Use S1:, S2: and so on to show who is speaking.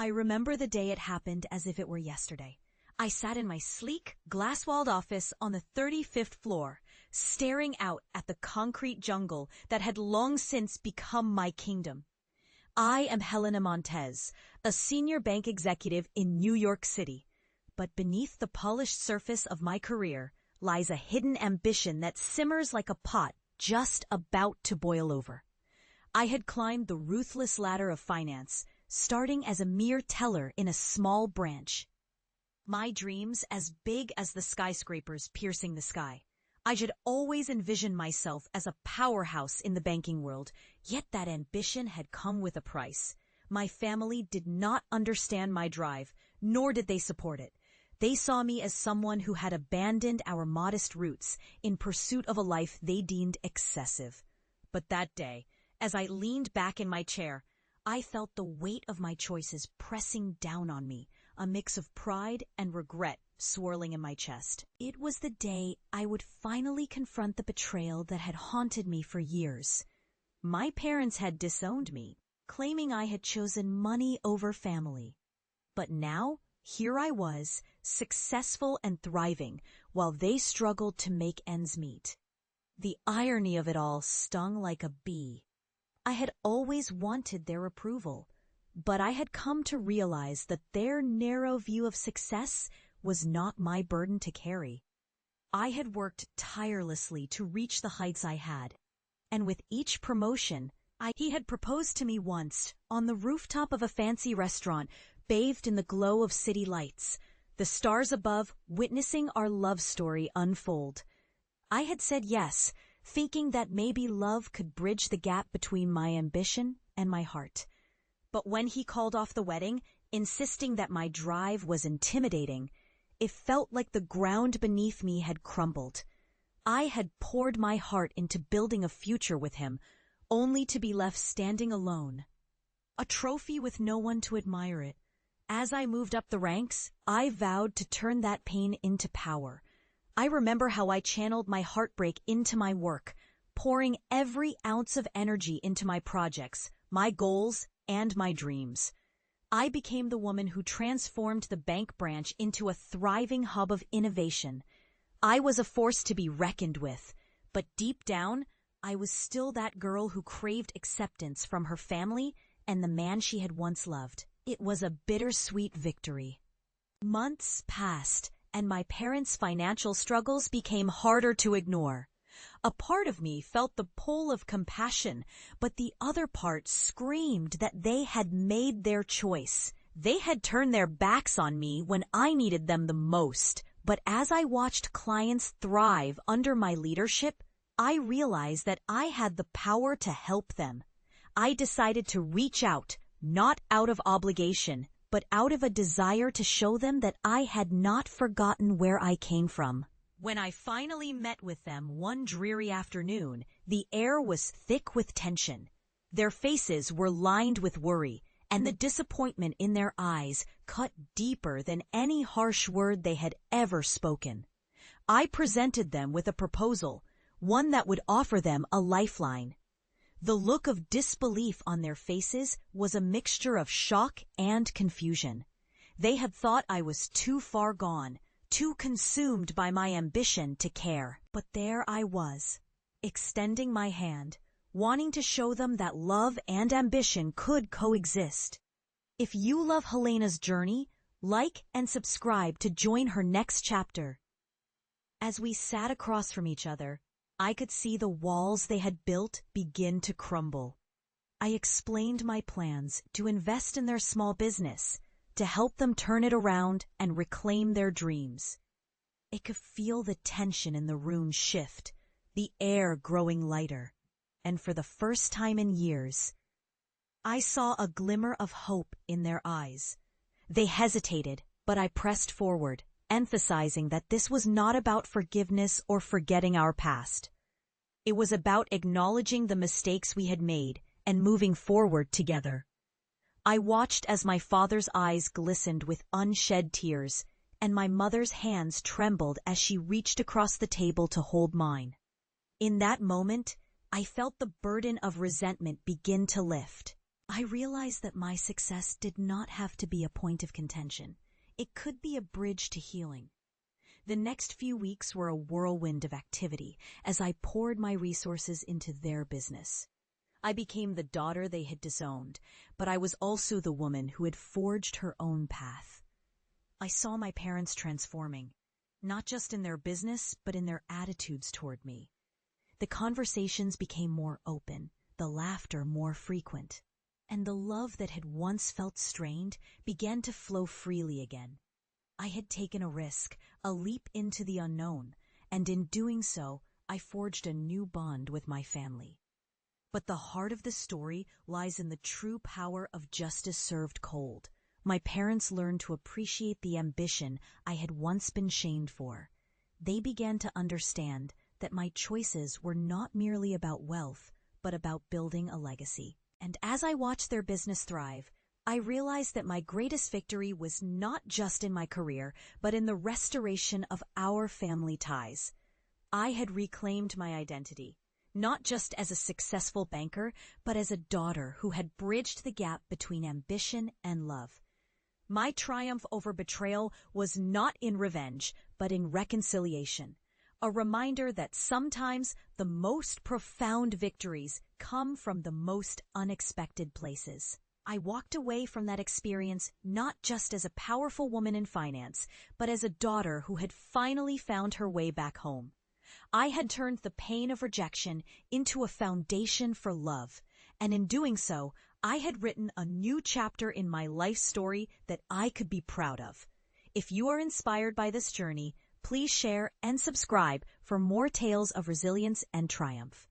S1: I remember the day it happened as if it were yesterday. I sat in my sleek, glass-walled office on the 35th floor, staring out at the concrete jungle that had long since become my kingdom. I am Helena Montez, a senior bank executive in New York City. But beneath the polished surface of my career lies a hidden ambition that simmers like a pot just about to boil over. I had climbed the ruthless ladder of finance, starting as a mere teller in a small branch. My dreams as big as the skyscrapers piercing the sky. I had always envisioned myself as a powerhouse in the banking world, yet that ambition had come with a price. My family did not understand my drive, nor did they support it. They saw me as someone who had abandoned our modest roots in pursuit of a life they deemed excessive. But that day, as I leaned back in my chair, I felt the weight of my choices pressing down on me, a mix of pride and regret swirling in my chest. It was the day I would finally confront the betrayal that had haunted me for years. My parents had disowned me, claiming I had chosen money over family. But now, here I was, successful and thriving, while they struggled to make ends meet. The irony of it all stung like a bee. I had always wanted their approval, but I had come to realize that their narrow view of success was not my burden to carry. I had worked tirelessly to reach the heights I had, and with each promotion, he had proposed to me once on the rooftop of a fancy restaurant, bathed in the glow of city lights, the stars above witnessing our love story unfold. I had said yes, thinking that maybe love could bridge the gap between my ambition and my heart. But when he called off the wedding, insisting that my drive was intimidating, it felt like the ground beneath me had crumbled. I had poured my heart into building a future with him, only to be left standing alone. A trophy with no one to admire it. As I moved up the ranks, I vowed to turn that pain into power. I remember how I channeled my heartbreak into my work, pouring every ounce of energy into my projects, my goals, and my dreams. I became the woman who transformed the bank branch into a thriving hub of innovation. I was a force to be reckoned with, but deep down, I was still that girl who craved acceptance from her family and the man she had once loved. It was a bittersweet victory. Months passed, and my parents' financial struggles became harder to ignore. A part of me felt the pull of compassion, but the other part screamed that they had made their choice. They had turned their backs on me when I needed them the most. But as I watched clients thrive under my leadership, I realized that I had the power to help them. I decided to reach out, not out of obligation, but out of a desire to show them that I had not forgotten where I came from. When I finally met with them one dreary afternoon, the air was thick with tension. Their faces were lined with worry, and the disappointment in their eyes cut deeper than any harsh word they had ever spoken. I presented them with a proposal, one that would offer them a lifeline. The look of disbelief on their faces was a mixture of shock and confusion. They had thought I was too far gone, too consumed by my ambition to care. But there I was, extending my hand, wanting to show them that love and ambition could coexist. If you love Helena's journey, like and subscribe to join her next chapter. As we sat across from each other, I could see the walls they had built begin to crumble. I explained my plans to invest in their small business, to help them turn it around and reclaim their dreams. I could feel the tension in the room shift, the air growing lighter, and for the first time in years, I saw a glimmer of hope in their eyes. They hesitated, but I pressed forward, emphasizing that this was not about forgiveness or forgetting our past. It was about acknowledging the mistakes we had made and moving forward together. I watched as my father's eyes glistened with unshed tears, and my mother's hands trembled as she reached across the table to hold mine. In that moment, I felt the burden of resentment begin to lift. I realized that my success did not have to be a point of contention. It could be a bridge to healing. The next few weeks were a whirlwind of activity as I poured my resources into their business. I became the daughter they had disowned, but I was also the woman who had forged her own path. I saw my parents transforming, not just in their business, but in their attitudes toward me. The conversations became more open, the laughter more frequent, and the love that had once felt strained began to flow freely again. I had taken a risk, a leap into the unknown, and in doing so, I forged a new bond with my family. But the heart of the story lies in the true power of justice served cold. My parents learned to appreciate the ambition I had once been shamed for. They began to understand that my choices were not merely about wealth, but about building a legacy. And as I watched their business thrive, I realized that my greatest victory was not just in my career, but in the restoration of our family ties. I had reclaimed my identity, not just as a successful banker, but as a daughter who had bridged the gap between ambition and love. My triumph over betrayal was not in revenge, but in reconciliation. A reminder that sometimes the most profound victories come from the most unexpected places. I walked away from that experience not just as a powerful woman in finance, but as a daughter who had finally found her way back home. I had turned the pain of rejection into a foundation for love, and in doing so, I had written a new chapter in my life story that I could be proud of. If you are inspired by this journey, please share and subscribe for more tales of resilience and triumph.